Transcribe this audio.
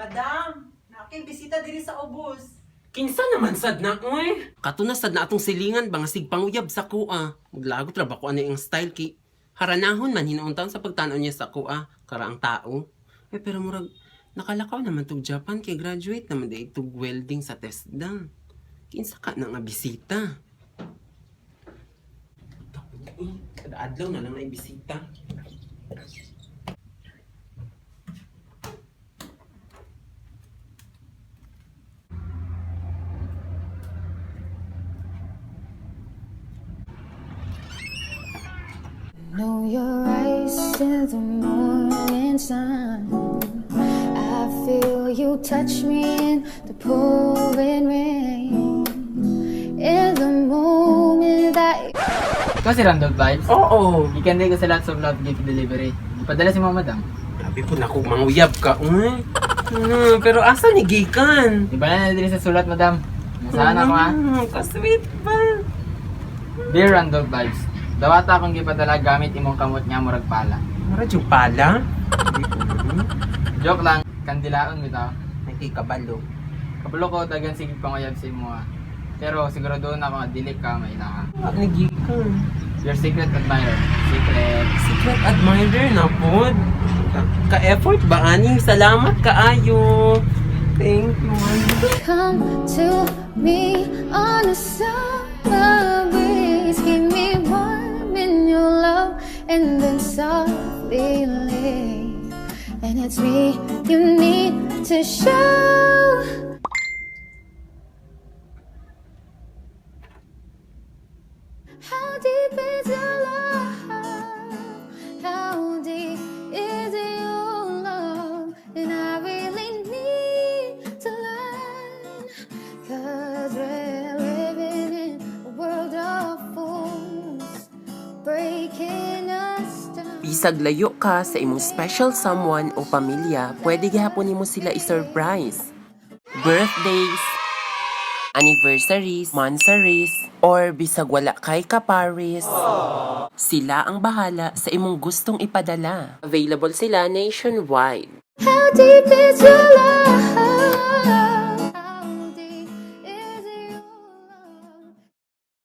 Madam, nakibisita diri sa ubos. Kinsa naman sad na, oy. Katuna sad na atong silingan, bangasig panguyab sa kuha. Maglagot ra ba ko ano yung style ki. Haranahon man hinuuntaon sa pagtanaw niya sa kuha, kara ang tao. Pero murag, nakalakaw naman tong Japan kay graduate naman day itong welding sa TESDA. Kinsa ka na nga bisita. Kada adlaw na lang na bisita. Know your eyes in the morning sun. I feel you touch me in the pouring rain. In the moment that Ikaw si Randolph Vibes? Oo. Ikan din ko sa lots of love gift delivery. Ipadala si Mama Madam. Sabi po na ako, manguyab ka, uy. Pero asa ni Gikan? Iba na din sa sulat, Madam. Nasaan ako ha? Kasweet pa. Dear Randolph Vibes, dawata akong gipadala gamit imong kamot nga murag pala. Mara yung pala? Joke lang, kandilaon bitaw. Nakikabalo. Kabalo ko dagan sige pangayab sa imo ha. Pero siguro doon ako nga dili ka mailaha. Ni Gikan. Your secret admirer. Secret admirer na po. Ka-effort ba, Ani? Salamat kaayo. Thank you, Ani. come to me on a summer breeze. Keep me warm in your love and then softly lay. And it's me you need to show. How deep is your love? How deep is your love? And I really need to learn. 'Cause we're living in a world of fools, breaking us down. Bisag layo ka sa imong special someone o pamilya, pwede gihapon nimo sila i-surprise. Birthdays, anniversaries, monthsaries, or bisag wala kay kaparis. Sila ang bahala sa imong gustong ipadala. Available sila nationwide. How deep is your love?